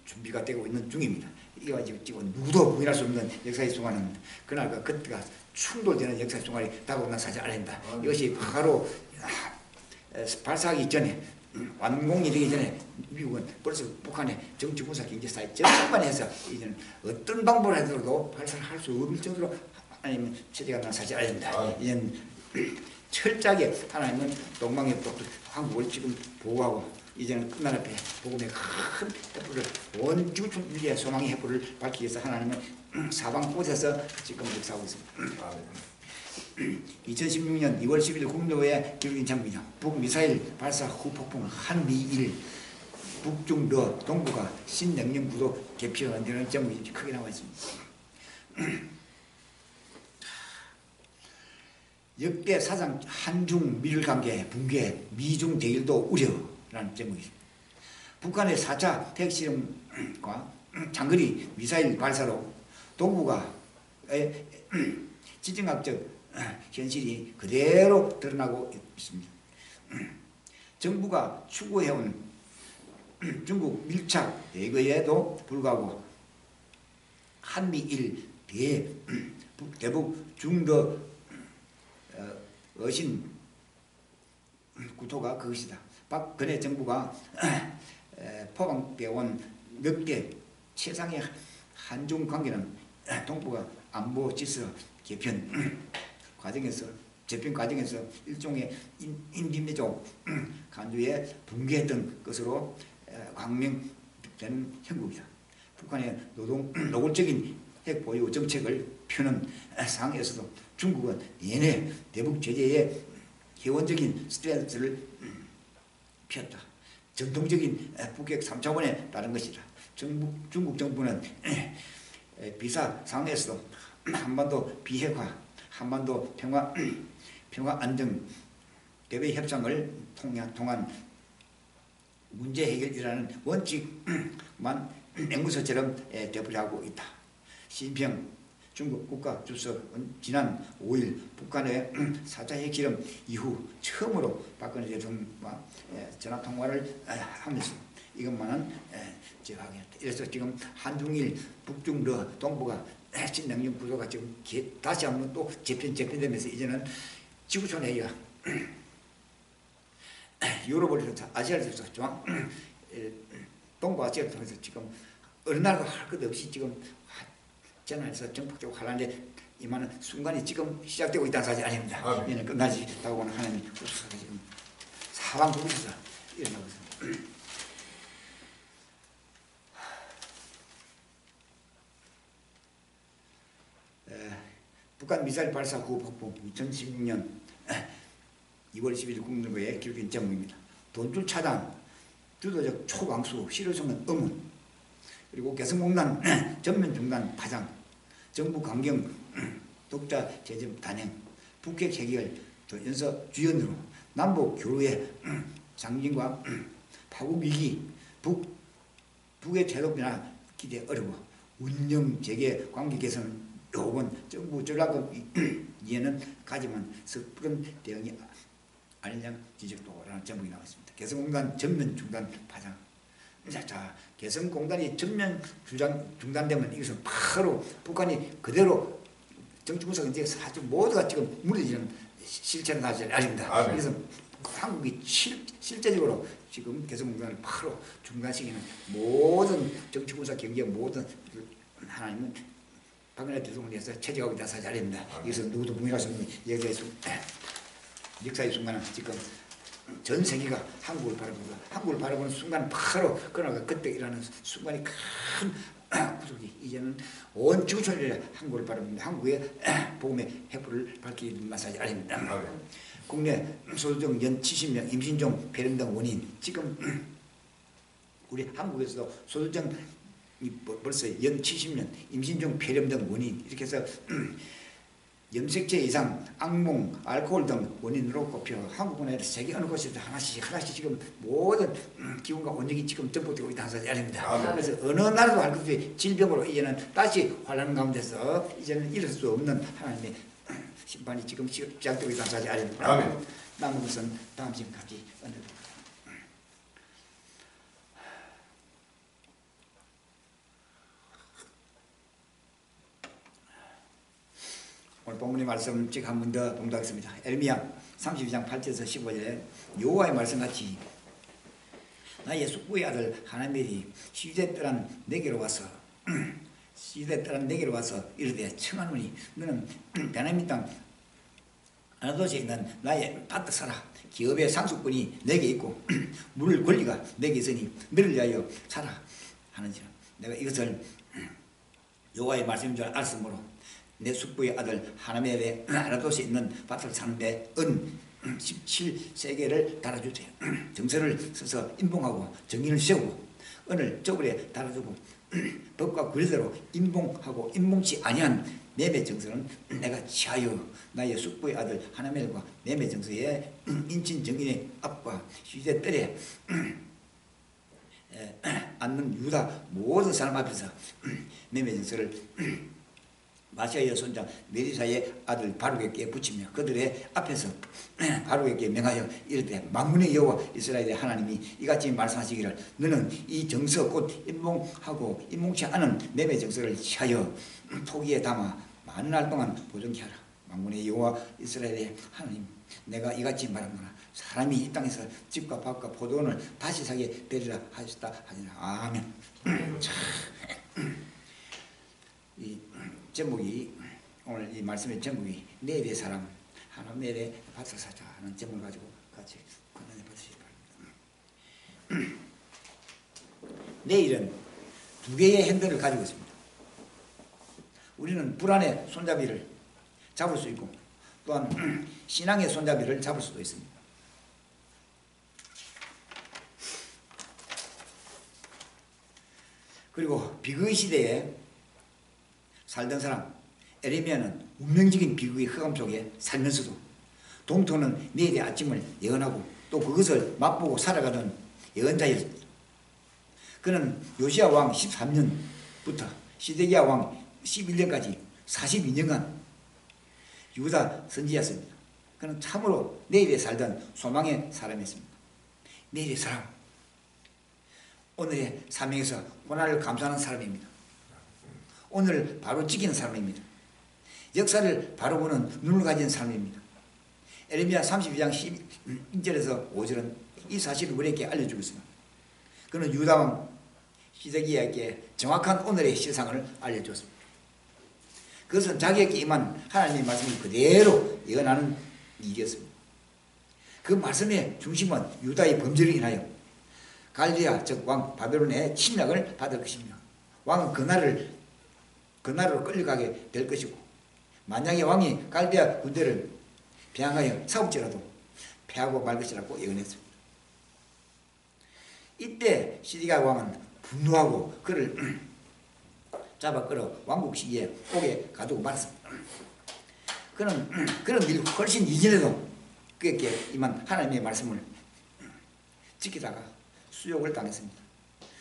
Speaker 1: 준비가 되고 있는 중입니다. 이거 지금 누구도 부인할 수 없는 역사의 순간은 그날과 그때가 충돌되는 역사의 순간이 다가온다는 사실 알린다. 이것이 바로 발사하기 전에 완공이 되기 전에 미국은 벌써 북한의 정치, 군사, 경제, 사회 전반에서 이제는 어떤 방법을 하더라도 발사를 할 수 없을 정도로 하나님은 체제가 난 사실 알린다. 이제는 철저하게 하나님은 동방의 한국을 지금 보호하고 이제는 끝날 앞에 복음의 큰 횃불을 온 지구촌 인류의 소망의 횃불을 밝히기 위해서 하나님은 사방 곳에서 지금 역사하고 있습니다. 2016년 2월 10일 국내외에 기록된 장면이다. 북미사일 발사 후 폭풍 한미일 북중러 동부가 신냉령 구도 개편되는 점이 크게 나와 있습니다. 역대 사상 한중 미일 관계 붕괴 미중 대결도 우려라는 제목이 있습니다. 북한의 4차 핵실험과 장거리 미사일 발사로 동북아의 지정학적 현실이 그대로 드러나고 있습니다. 정부가 추구해온 중국 밀착 대거에도 불구하고 한미일 대북 중러 어신 구토가 그것이다. 박근혜 정부가 포방되어온 몇 개 최상의 한중 관계는 동북아 안보 질서 개편 과정에서 재편 과정에서 일종의 인민족 간주에 붕괴했던 것으로 광명되는 형국이다. 북한의 노골적인 핵 보유 정책을 펴는 상황에서도 중국은 내내 대북 제재에 개원적인 스탠스를 폈다. 전통적인 북핵 3차원에 따른 것이다. 중국 정부는 비사 상황에서도 한반도 비핵화, 한반도 평화 안정 대외 협상을 통한 문제 해결이라는 원칙만 앵무새처럼 되풀이하고 있다. 시진핑 중국 국가주석은 지난 5일 북한의 4차 핵실험 이후 처음으로 박근혜 대통령과 전화통화를 하면서 이것만은 제거하겠다. 그래서 지금 한중일 북중러 동북아 신냉전 구조가 지금 다시 한번 또 재편되면서 이제는 지구촌에 유럽을 통해서 아시아를 통해서 동북아시아를 통해서 지금 어느 나라가 할 것 없이 지금 전화해서 전폭적으로 하려는데 이만한 순간이 지금 시작되고 있다는 사실 아닙니다. 이는 끝나지 다가오는 하나님이 우수사가 지금 사방국에서 일어나고 있습니다. 북한 미사일 발사 후 폭풍 2016년 2월 11일 국민의회에 기록된 제목입니다. 돈줄 차단, 주도적 초강수, 실효성은 의문, 그리고 개성공단 전면 중단 파장, 정부 강경 독자 제재 단행, 북핵 해결 연서 주연으로 남북 교류의 장진과 파국 위기, 북의 태도 변화 기대 어려워 운영 재개 관계 개선 요번 정부 전략을 이해는 가지만 섣부른 대응이 아니냐 지적도라는 제목이 나왔습니다. 개성공단 전면 중단 파장. 자, 개성공단이 전면 중단되면 이것은 바로 북한이 그대로 정치군사가 이제 사실 모두가 지금 무너지는 실체는 사실 아닙니다. 그래서 한국이 실제적으로 지금 개성공단을 바로 중단시키는 모든 정치군사 경제 모든 하나님은 박근혜 대통령에서 체제하고 있다 사실 아닙니다. 이것은 누구도 부인할 수 없는 역사의 순간은 지금 전 세계가 한국을 바라보는 순간 바로 그러나 그때 일어나는 순간이 큰 구속이 이제는 온 지구촌이 한국을 바라봅니다. 한국의 복음의 횃불을 밝히는 마사지 아닙니다. 국내 소수정 연 70명 임신종 폐렴 등 원인 지금 우리 한국에서도 소수정 벌써 연 70년 임신종 폐렴 등 원인 이렇게 해서 염색체 이상, 악몽, 알코올 등 원인으로 꼽혀 한국은 세계 어느 곳에도 하나씩 지금 모든 기운과 원력이 지금 전복되고 있다는 사실이 아닙니다. 그래서 어느 나라도 할 것 없이 질병으로 이제는 다시 환란 가운데서 이제는 이럴 수 없는 하나님의 심판이 지금 시작되고 있다는 사실이 아닙니다. 남은 것은 다음 시간까지 언제도 오늘 본문의 말씀 즉 한 번 더 봉독하겠습니다. 에레미야 32장 8절에서 15절에 여호와의 말씀같이 나의 숙부의 아들 하나멜이 시대 떠난 내게로 와서 이르되 청하노니 너는 베냐민 땅 아나도시에 있는 나의 밭에 살아. 기업의 상속권이 내게 있고 물 권리가 내게 있으니 너를 위하여 살아 하는지라. 내가 이것을 여호와의 말씀인 줄 알았으므로 내 숙부의 아들 하나멜의 아나도시에 있는 밭을 사는데 은 17세계를 달아주세요. 정서를 써서 인봉하고 정의를 세우고 은을 저울에 달아주고 법과 규례대로 인봉하고 인봉치 아니한 매매 정서는 내가 취하여 나의 숙부의 아들 하나멜과 매매 정서의 인친 정인의 앞과 시대 뜰에 앉는 유다 모든 사람 앞에서 매매 정서를 마시아의 손자 메리사의 아들 바룩에게 붙이며 그들의 앞에서 바룩에게 명하여 이르되 만군의 여호와 이스라엘의 하나님이 이같이 말씀하시기를 너는 이 정서 곧 인봉하고 인봉치 않은 매매 정서를 취하여 토기에 담아 많은 날 동안 보존케 하라. 만군의 여호와 이스라엘의 하나님 내가 이같이 말하노라. 사람이 이 땅에서 집과 밭과 포도원을 다시 사게 되리라 하셨다 하니라. 아멘. 이 제목이 오늘 이 말씀의 제목이 내일의 사람 하나님 내일의 밭을 사자 하는 제목을 가지고 같이 권한을 받으시기 바랍니다. 내일은 두 개의 핸들을 가지고 있습니다. 우리는 불안의 손잡이를 잡을 수 있고 또한 신앙의 손잡이를 잡을 수도 있습니다. 그리고 비극의 시대에 살던 사람 에레미야는 운명적인 비극의 흑암 속에 살면서도 동토는 내일의 아침을 예언하고 또 그것을 맛보고 살아가는 예언자였습니다. 그는 요시야 왕 13년부터 시드기야 왕 11년까지 42년간 유다 선지자였습니다. 그는 참으로 내일에 살던 소망의 사람이었습니다. 내일의 사람, 오늘의 사명에서 고난을 감수하는 사람입니다. 오늘을 바로 지키는 사람입니다. 역사를 바로 보는 눈을 가진 사람입니다. 에레미야 32장 1절에서 5절은 이 사실을 우리에게 알려주고 있습니다. 그는 유다왕 시드기야에게 정확한 오늘의 실상을 알려주었습니다. 그것은 자기에게 임한 하나님의 말씀을 그대로 예언하는 일이었습니다. 그 말씀의 중심은 유다의 범죄로 인하여 갈대아 즉 왕 바벨론의 침략을 받을 것입니다. 왕은 그 나라로 끌려가게 될 것이고 만약에 왕이 갈대아 군대를 배항하여 싸울지라도 패하고 말 것이라고 예언했습니다. 이때 시드기야 왕은 분노하고 그를 잡아 끌어 왕국 시기에 옥에 가두고 말았습니다. 그런 일 훨씬 이전에도 그에게 임한 하나님의 말씀을 지키다가 수욕을 당했습니다.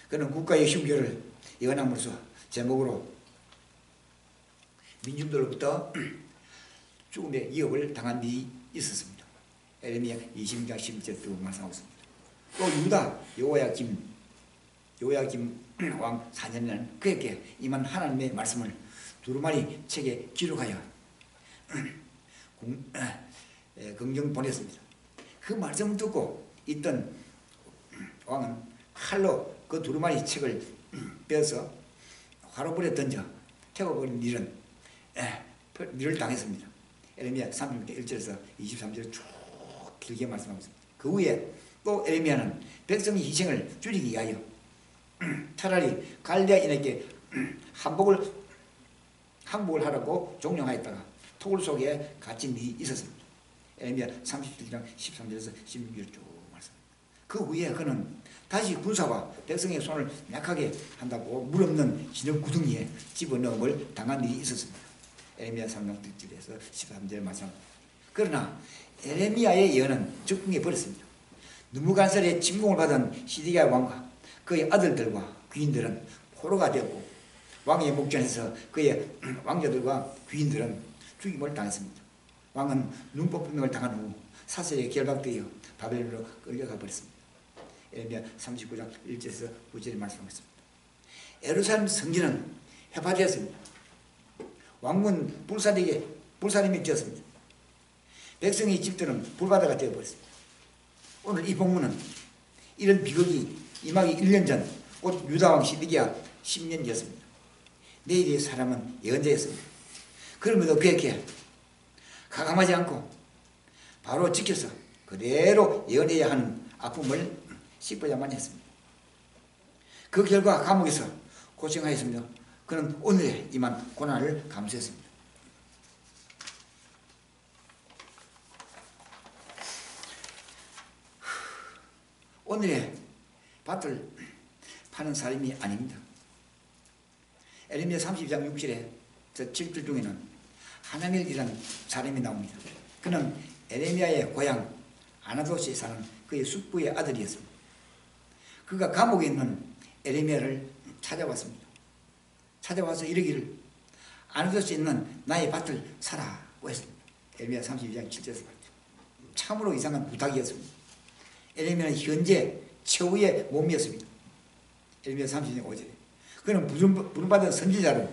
Speaker 1: 그는 국가의 흉결을 예언함으로써 제목으로 민중들로부터 죽음의 위협을 당한 일이 있었습니다. 에레미야 20장 11절 또 말씀하고 있습니다. 또 유다 요야김 왕 4년에는 그에게 임한 하나님의 말씀을 두루마리 책에 기록하여 긍정 보냈습니다. 그 말씀을 듣고 있던 왕은 칼로 그 두루마리 책을 빼서 화로불에 던져 태워버린 일을 당했습니다. 에레미야 3장 1절에서 23절 쭉 길게 말씀하고 있습니다. 그 후에 또 에레미야는 백성의 희생을 줄이기 위하여 차라리 갈대아인에게 항복을 하라고 종령하였다가 토굴 속에 갇힌 일이 있었습니다. 에레미야 37장 13절에서 16절 쭉 말씀. 그 후에 그는 다시 군사와 백성의 손을 약하게 한다고 물없는 진흙 구덩이에 집어넣음을 당한 일이 있었습니다. 에레미야 3장 1절에서 13절 말씀합니다. 그러나 에레미야의 예언은 적궁해 버렸습니다. 느부갓네살의 침공을 받은 시드기야 왕과 그의 아들들과 귀인들은 포로가 되었고 왕의 목전에서 그의 왕자들과 귀인들은 죽임을 당했습니다. 왕은 눈법분명을 당한 후 사슬에 결박되어 바벨론으로 끌려가 버렸습니다. 에레미야 39장 1절에서 9절에 말씀하겠습니다. 예루살렘 성전은 회파되었습니다. 왕문 불사님이 되었습니다. 백성의 집들은 불바다가 되어버렸습니다. 오늘 이 본문은 이런 비극이 임하기 1년 전 곧 유다왕 시드기야 10년 뒤였습니다. 내일의 사람은 예언자였습니다. 그럼에도 그에게 가감하지 않고 바로 지켜서 그대로 예언해야 하는 아픔을 씹어야만 했습니다. 그 결과 감옥에서 고생하였습니다. 그는 오늘에 임한 고난을 감수했습니다. 오늘의 밭을 파는 사람이 아닙니다. 에레미야 32장 6절에 저 7절 중에는 하나멜이라는 사람이 나옵니다. 그는 에레미야의 고향 아나도시에 사는 그의 숙부의 아들이었습니다. 그가 감옥에 있는 에레미야를 찾아왔습니다. 찾아와서 이르기를 아나도시에 있는 나의 밭을 사라고 했습니다. 에레미야 32장 7절에서 참으로 이상한 부탁이었습니다. 에레미야는 현재 최후의 몸이었습니다. 에레미야 32장 5절에 그는 부름받은 선지자로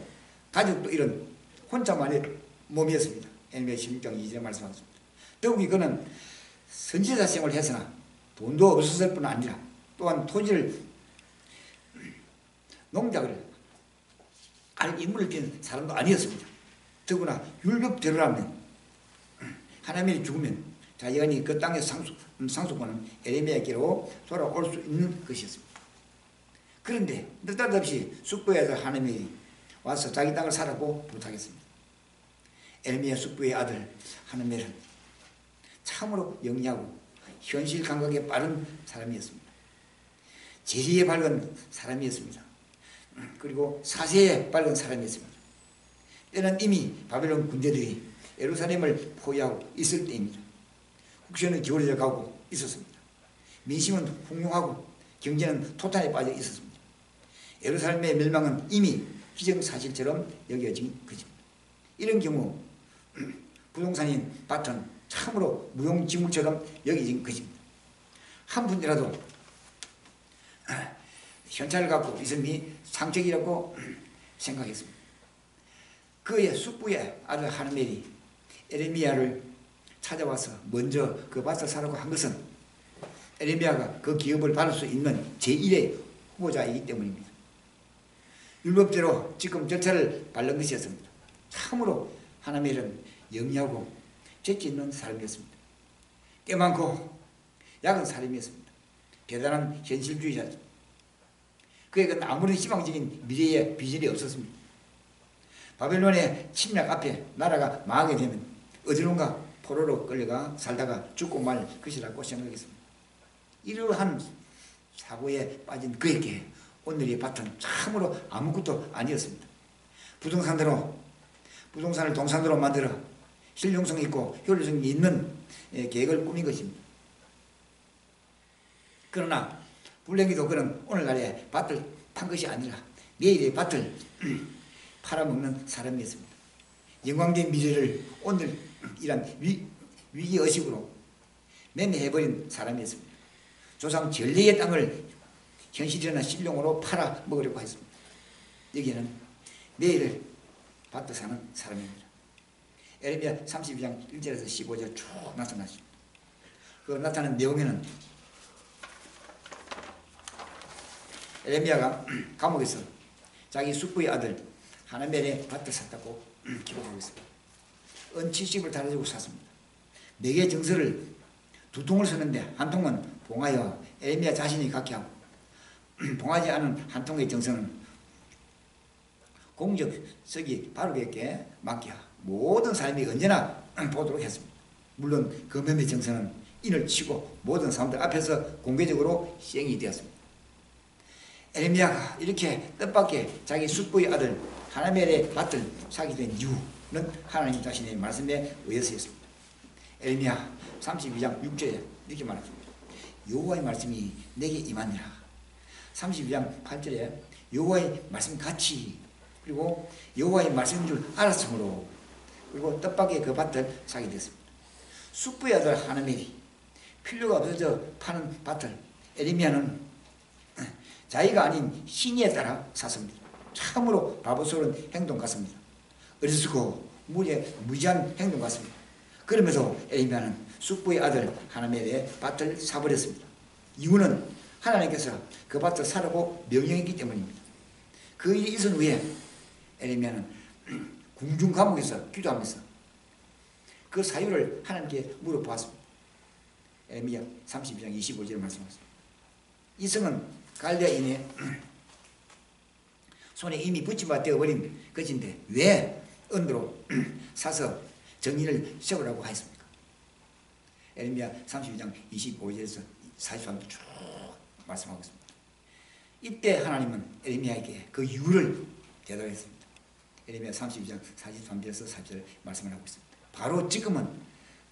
Speaker 1: 가족도 이런 혼자만의 몸이었습니다. 에레미야 16장 2절에 말씀하셨습니다. 더욱이 그는 선지자 생활을 했으나 돈도 없었을 뿐 아니라 또한 토지를 농작을 알 인물을 띈 사람도 아니었습니다. 더구나 율법대로라면 하나님이 죽으면 자연히 그 땅의 상속권은 에레미야에게로 돌아올 수 있는 것이었습니다. 그런데 느닷없이 숙부의 아들 하나님이 와서 자기 땅을 사라고 부탁했습니다. 에레미야 숙부의 아들 하나멜은 참으로 영리하고 현실 감각에 빠른 사람이었습니다. 재리에 밝은 사람이었습니다. 그리고 사세에 밝은 사람이었습니다. 때는 이미 바벨론 군대들이 예루살렘을 포위하고 있을 때입니다. 국세는 기울어져 가고 있었습니다. 민심은 흉흉하고 경제는 토탄에 빠져 있었습니다. 예루살렘의 멸망은 이미 기정사실처럼 여겨진 것입니다. 이런 경우 부동산인 밭은 참으로 무용지물처럼 여겨진 것입니다. 한 분이라도 현찰을 갖고 있음이 상책이라고 생각했습니다. 그의 숙부의 아들 하나멜이 에레미야를 찾아와서 먼저 그 밭을 사라고 한 것은 에레미야가 그 기업을 받을 수 있는 제1의 후보자이기 때문입니다. 율법대로 지금 절차를 밟는 것이었습니다. 참으로 하나멜은 영리하고 재치 있는 사람이었습니다. 꽤 많고 약은 사람이었습니다. 대단한 현실주의자였습니다. 그에게는 아무런 희망적인 미래의 비전이 없었습니다. 바벨론의 침략 앞에 나라가 망하게 되면 어디론가 포로로 끌려가 살다가 죽고 말 것이라고 생각했습니다. 이러한 사고에 빠진 그에게 오늘의 밭은 참으로 아무것도 아니었습니다. 부동산을 동산으로 만들어 실용성 있고 효율성이 있는 계획을 꾸민 것입니다. 그러나 불행히도 그는 오늘날의 밭을 판 것이 아니라 내일의 밭을 팔아먹는 사람이었습니다. 영광된 미래를 오늘 이란 위기의식으로 매매해버린 사람이었습니다. 조상 전례의 땅을 현실이나 실용으로 팔아먹으려고 했습니다. 여기는 내일을 밭을 사는 사람입니다. 에레미야 32장 1절에서 15절 쭉 나타났습니다. 그 나타난 내용에는 에레미야가 감옥에서 자기 숙부의 아들 하나멜의 밭을 샀다고 기록하고 있습니다. 은 70을 달아주고 샀습니다. 4개의 정서를 2통을 썼는데 한 통은 봉하여 에레미야 자신이 갖게 하고 봉하지 않은 한 통의 정서는 공적석이 바로에게 맡겨 모든 사람이 언제나 보도록 했습니다. 물론 그 몇몇 정서는 인을 치고 모든 사람들 앞에서 공개적으로 시행이 되었습니다. 에레미야가 이렇게 뜻밖의 자기 숙부의 아들 하나멜의 밭을 사게 된 이유는 하나님 자신의 말씀에 의해서였습니다. 에레미야 32장 6절에 이렇게 말합니다. 여호와의 말씀이 내게 임하니라. 32장 8절에 여호와의 말씀같이 그리고 여호와의 말씀인 줄 알았으므로 그리고 뜻밖의 그 밭을 사게 됐습니다. 숙부의 아들 하나멜이 필요가 없어져 파는 밭을 에레미야는 자기가 아닌 신의에 따라 샀습니다. 참으로 바보스러운 행동 같습니다. 어리석고 무지한 행동 같습니다. 그러면서 에레미야는 숙부의 아들 하나멜의 밭을 사버렸습니다. 이유는 하나님께서 그 밭을 사라고 명령했기 때문입니다. 그 일이 있은 후에 에레미야는 궁중 감옥에서 기도하면서 그 사유를 하나님께 물어보았습니다. 에레미야 32장 25절에 말씀하셨습니다. 이 성은 갈대아인의 손에 이미 붙임바 되어버린 것인데 왜 은으로 사서 정의를 세우라고 하였습니까? 에레미야 32장 25절에서 43절 쭉 말씀하고 있습니다. 이때 하나님은 에레미야에게 그 이유를 대답했습니다. 에레미야 32장 43절에서 40절 말씀을 하고 있습니다. 바로 지금은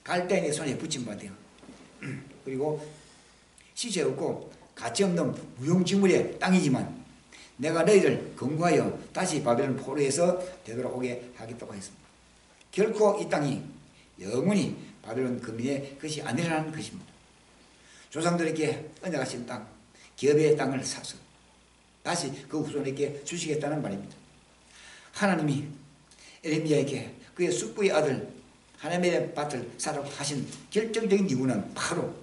Speaker 1: 갈대아인의 손에 붙임바 되어 그리고 시세 없고 가치없는 무용지물의 땅이지만 내가 너희를 건거하여 다시 바벨론 포로에서 되돌아오게 하겠다고 했습니다. 결코 이 땅이 영원히 바벨론 거민의 것이 아니라는 것입니다. 조상들에게 언약하신 땅, 기업의 땅을 사서 다시 그 후손에게 주시겠다는 말입니다. 하나님이 에레미야에게 그의 숙부의 아들 하나멜의 밭을 사라고 하신 결정적인 이유는 바로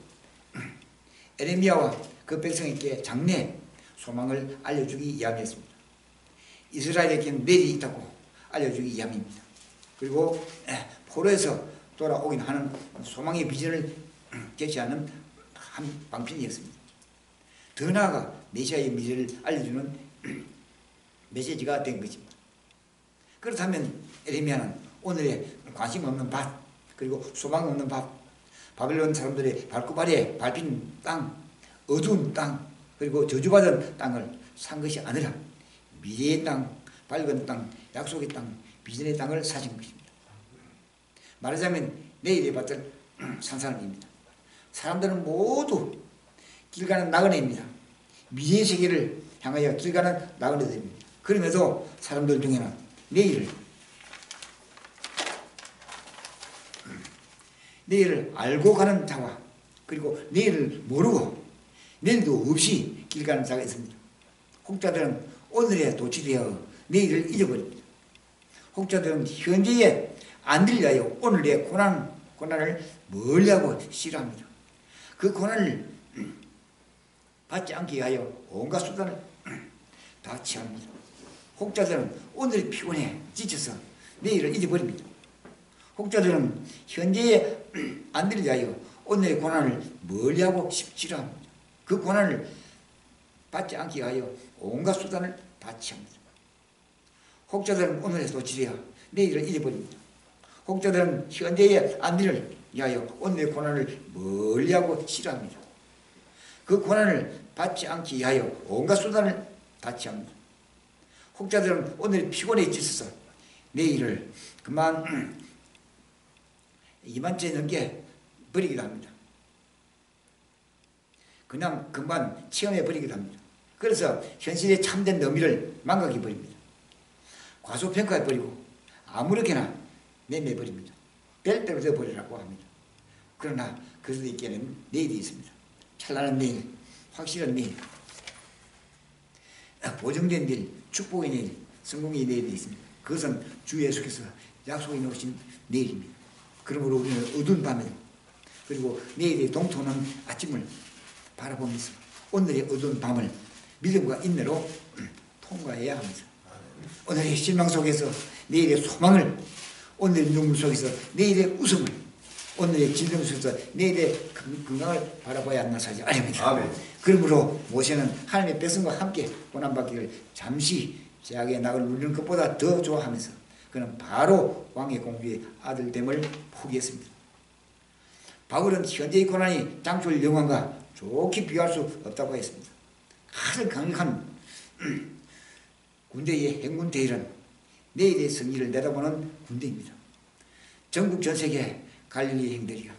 Speaker 1: 에레미야와 그 백성에게 장래 소망을 알려주기 위함이었습니다. 이스라엘에게는 내일이 있다고 알려주기 위함입니다. 그리고 포로에서 돌아오긴 하는 소망의 비전을 제시하는 한 방편이었습니다. 더 나아가 메시아의 미래를 알려주는 메시지가 된 것입니다. 그렇다면 에레미야는 오늘의 관심 없는 밭, 그리고 소망 없는 밭, 바벨론 사람들의 발굽아래 밟힌 땅, 어두운 땅, 그리고 저주받은 땅을 산 것이 아니라 미래의 땅, 밝은 땅, 약속의 땅, 비전의 땅을 사신 것입니다. 말하자면 내일의 밭을 산 사람입니다. 사람들은 모두 길 가는 나그네입니다. 미래의 세계를 향하여 길 가는 나그네들입니다. 그럼에도 사람들 중에는 내일을 알고 가는 자와 그리고 내일을 모르고 내일도 없이 길 가는 자가 있습니다. 혹자들은 오늘에 도취되어 내일을 잊어버립니다. 혹자들은 현재에 안들 위하여 오늘의 고난을 멀리하고 싫어합니다. 그 고난을 받지 않게 하여 온갖 수단을 다 취합니다. 혹자들은 오늘이 피곤해 지쳐서 내일을 잊어버립니다. 혹자들은 현재에 안들 위하여 오늘의 고난을 멀리하고 싫어합니다. 그 고난을 받지 않게 하여 온갖 수단을 다 취합니다. 혹자들은 오늘에 도취되어 내일을 잊어버립니다. 혹자들은 현재의 안들을 위하여 오늘의 고난을 멀리하고 싫어합니다. 그 고난을 받지 않기 위하여 온갖 수단을 다 취합니다. 혹자들은 오늘 피곤해 지쳐서 내일을 그만 이만째 넘게 버리기도 합니다. 그냥 금방 체험해 버리기도 합니다. 그래서 현실의 참된 의미를 망각해 버립니다. 과소평가해 버리고 아무렇게나 내버립니다. 뺄대로 되어버리라고 합니다. 그러나 그래도 있게는 내일이 있습니다. 찬란한 내일, 확실한 내일, 보정된 내일, 축복의 내일, 성공의 내일이 있습니다. 그것은 주 예수께서 약속해 놓으신 내일입니다. 그러므로 우리는 어두운 밤에도 그리고 내일의 동토는 아침을 바라보면서 오늘의 어두운 밤을 믿음과 인내로 통과해야 합니다. 오늘의 실망 속에서 내일의 소망을, 오늘의 눈물 속에서 내일의 웃음을, 오늘의 질병 속에서 내일의 건강을 바라봐야 한다 사실 아닙니다.
Speaker 2: 아멘.
Speaker 1: 그러므로 모세는 하나님의 백성과 함께 고난받기를 잠시 제약의 낙을 누리는 것보다 더 좋아하면서 그는 바로 왕의 공주의 아들됨을 포기했습니다. 바울은 현재의 고난이 장출 영광과 좋게 비교할 수 없다고 했습니다. 가장 강력한 군대의 행군 대일은 내일의 승리를 내다보는 군대입니다. 전국 전 세계 갈릴리 행들이여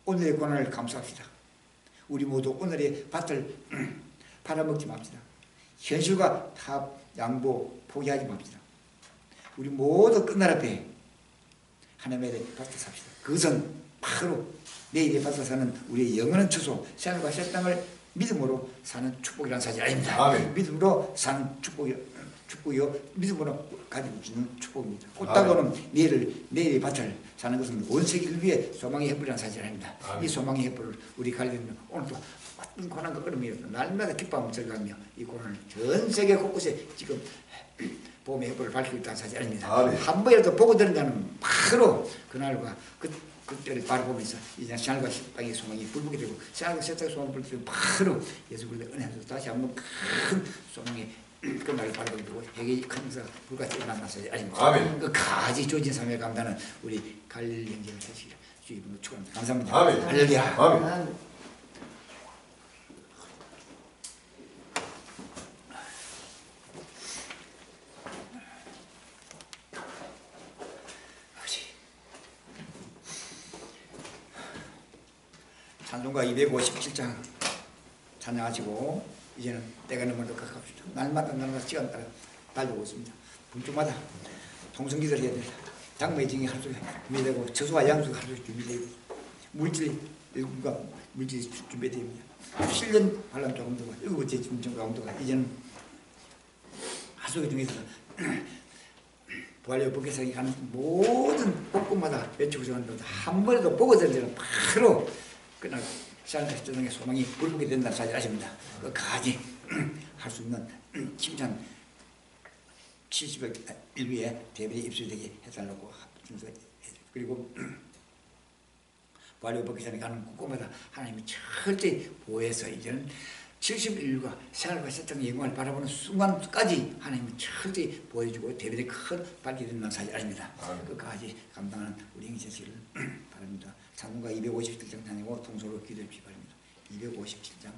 Speaker 1: 오늘의 고난을 감수합시다. 우리 모두 오늘의 밭을 팔아먹지 맙시다. 현실과 타협, 양보, 포기하지 맙시다. 우리 모두 끝날 앞에 하나님의 밭을 삽시다. 그것은 바로 내일의 밭을 사는 우리의 영원한 처소, 생활과 색당을 믿음으로 사는 축복이라는 사실 아닙니다.
Speaker 2: 아멘.
Speaker 1: 믿음으로 사는 축복이요, 믿음으로 가지고 주는 축복입니다. 꽃다고는 내일의 밭을 사는 것은 온 세계를 위해 소망의 햇불이라는 사실 아닙니다. 아멘. 이 소망의 햇불을 우리 갈리는 오늘도 어떤 고난과 어려움이 날마다 기뻐하며 즐거워하며 이 고난을 전 세계 곳곳에 지금 봄의 햇불을 밝히고 있다는 사실 아닙니다.
Speaker 2: 아멘.
Speaker 1: 한 번이라도 보고 들은 자는 바로 그날과 그때를 바라보면서 이제 생활과 땅의 소망이 불붙게 되고 생활과 세상의 소망이 불붙게 되고 바로 예수 그리스도의 은혜에서 다시 한번 큰 소망이 끝나길 바라보게 되고 해결이 크면서 불같이 일어나서 아닙니다.
Speaker 2: 아멘.
Speaker 1: 그 가지 조진 삶에 감다는 우리 갈릴리 형제를 되시기를 주의 이름으로 축원합니다. 감사합니다.
Speaker 2: 아멘.
Speaker 1: 할렐루야.
Speaker 2: 아멘.
Speaker 1: 찬송가 257장 찬양하시고 이제는 때가 넘어도 가깝습니다. 날마다 시간 따라 달려오고 있습니다. 분주마다 통성기도를 해야 됩니다. 장마의 징이 하루속에 준비되고 저수와 양수가 하루속에 준비되고 일일과 물질이 준비됩니다. 7년 반란 가운데가 7번째 중정 가운데가 이제는 하루속에 중에서 부활력 복귀상이 가는 모든 복권마다 외치고 정하는데 한 번에도 보고 들은 데는 바로 그날 시간의 저녁에 소망이 불붙게 된다는 사실 아십니다. 그 가지 할 수 있는 칭찬 70억 인류에 데빌이 입수되게 해달라고 그리고 부활을 벗기 전에 가는 곳마다 하나님이 철저히 보호해서 이제는 70인류가 생활과 세상의 영광을 바라보는 순간까지 하나님은 철저히 보여주고 데빌이 큰 밝게 된다는 사실 아닙니다. 끝까지 감당하는 우리 형제 되시기를 바랍니다. 창문가 257장 다니고 동서로 기도해 주시기 바랍니다. 257장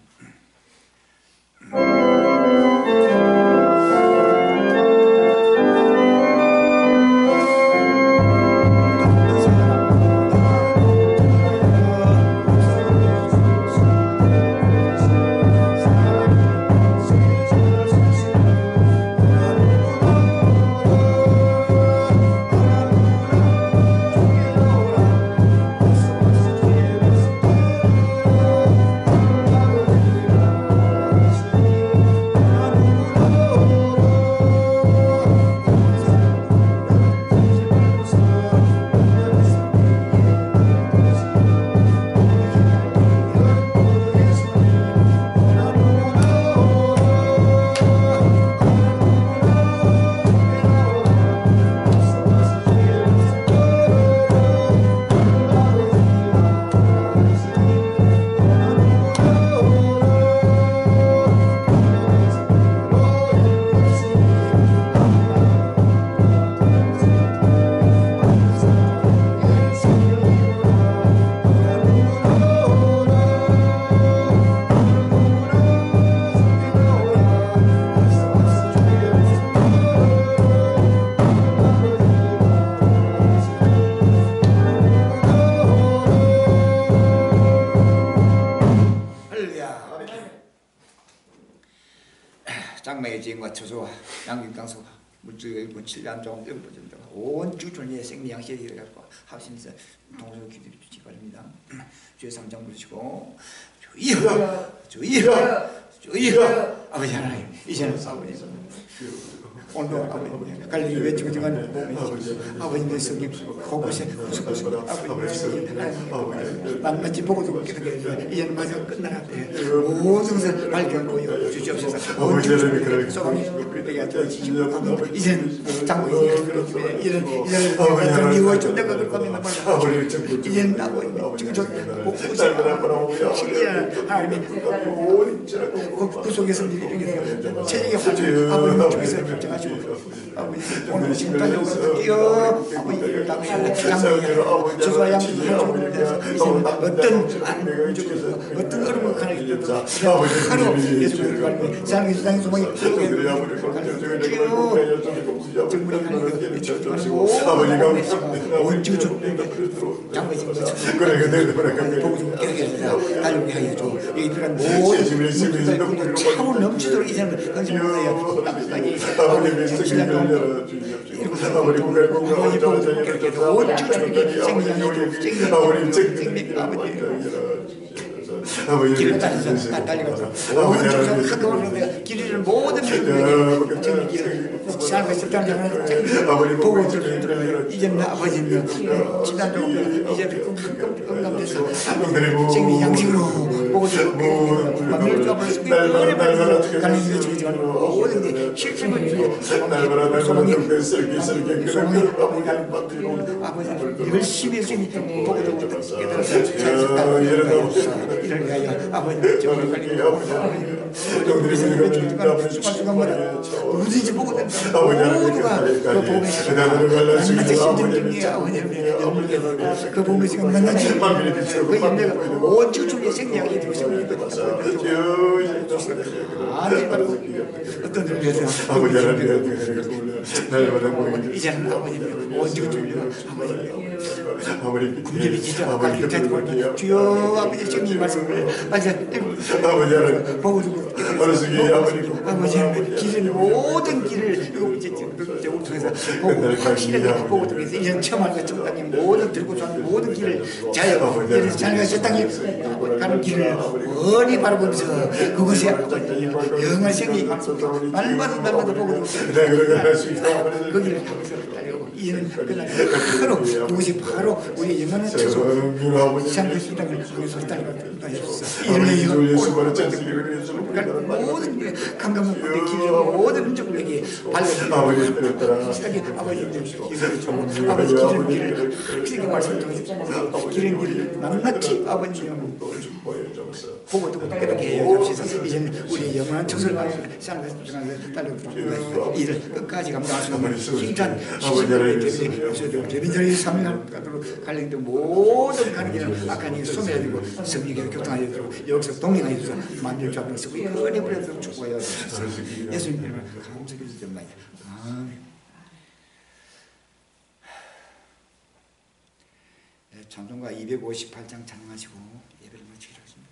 Speaker 1: 장마의 지행과 처소와 양육강소와 물질의 일본 7년 조금 넘어진다고 온 주존의 생리양식이 되어갖고 하시면서 동서 기도해 주시기 바랍니다. 주의 삼장 부르시고 주여 주여 주여 아버지 하나님 이제는 아버지 오늘도 아버지 갈리 외치고 등한 아버지의 성령 곳곳에 구석구석 아버지의 성령 만만치 보고도 깨닫게 이제는 마지막 끝나라 모든 것을 발견하고 주시옵소서 소감이 그렇게 하시고 이제는 장모님이 이제는 그런 이유가 존재가 그럴 겁니다. 이제는 아버지 지금 저 곳곳에 신기한 하나님의 그 속에서 체력이 활짝 아버지 쪽에서 결정하시고 아버지 오늘 심판적으로 뛰어 아버지 장모님 저와 양쪽으로 어떤 어려움을 가능했던 하루 예수님을 가리고 세상의 소망이 정물이 가리고 원주 장모님 보고 좀 깨닫게 달려오게 하여 줘 이들은 모든 차고 넘치도록 이제는 건설하여 땅까지 길을 따라서 달려가서 길을 모든 삶을 썼다는 보고 이제는 아버지는 지난주로 이제는 건강돼서 생리 양식으로 보고 만밀 잡아서 가는 게 지금 모든 게 실증을 소망이 아버지 열심히 했으니 보고도 깨달아서 이런 거야 아버지 저를 가리고 순간순간마다 누구든지 보고 된다 모두가 그 보험에 만나지 심정경이야 그 보험에 지금 만나지 그 인내가 온 지구촌의 생명이 들어오시고 아니 말고 어떤 의미에서 아버지 이제는 아버님 온 지구촌이요 아버님 군대비 진짜 아버지 주여 아버지 지금 이 말씀을 아버지 보고 주고 아버지 길을 모든 길을 보고 통해서 보고 확실하게 보고 통해서 이전 처음 하는 것처럼 땅에 모든 들고 좋아하는 모든 길을 잘 그래서 자네가 저 땅에 가는 길을 머리 바라보면서 그것이 영원한 생명이 날마다 보고 거기를 가면서 달려오고 이제는 그날 바로 그것이 바로 우리 영원한 처소 이상한 땅을 위해서 땅을 이제는 모든 감감은 길을 모든 민족에게 발견하고 시작에 아버지 길을 크게 말씀드리면서 길을 낱낱이 아버님 보고 듣고 깨닫게 해주옵소서. 이제는 우리 영원한 처소를 따르고 이를 끝까지 감당할 수 있는 힘찬 시신들을 대민들이 사명하도록 관련된 모든 가는 길은 악한 일을 소멸해주고 성리계를 교통하여 주고 여기서 동행하여 주셔서 만일 잡으면서 우리 꺼내버려서 축복하여 주셔서 예수님 이름으로 감사드립니다. 아멘. 찬송가 258장 찬양하시고 예배를 마치기로 하겠습니다.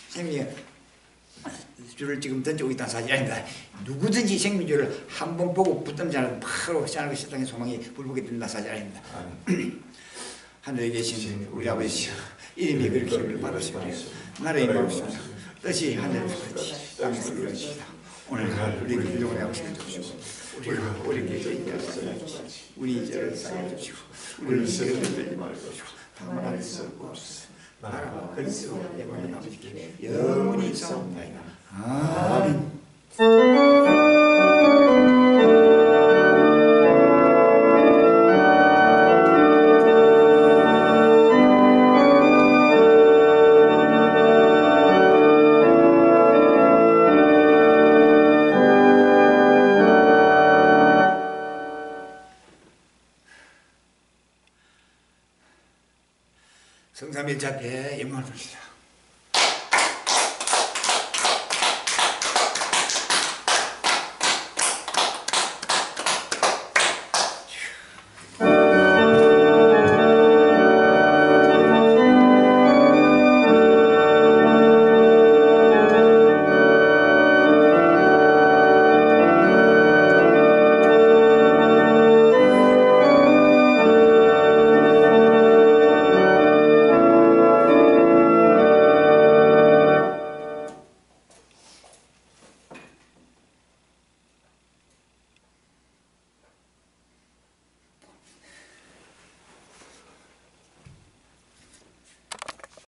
Speaker 1: 생명의 줄을 지금 던지고 있다는 사실이 아닙니다. 누구든지 생명줄을 한 번 보고 붙든 자는 바로 하나님의 세상의 소망이 불보게 된다는 사실이 아닙니다. 하늘에 계신 우리 아버지 이름이 그렇게 힘을 받으시고 나라의 임하옵소서. 뜻이 하늘에서 땅에서 이루어지시다. 오늘 우리에게 일용할 양식을 주시고 우리에게 죄인을 사하여 우리 죄를 사하여 주시고 우리를 시험에 말고 다만 안에서 구하소서. 나라와 그리스도와 영원한 아버지께 영원히 사옵나이다. 아멘. 성삼일자 앞에 영광을 돌리시다.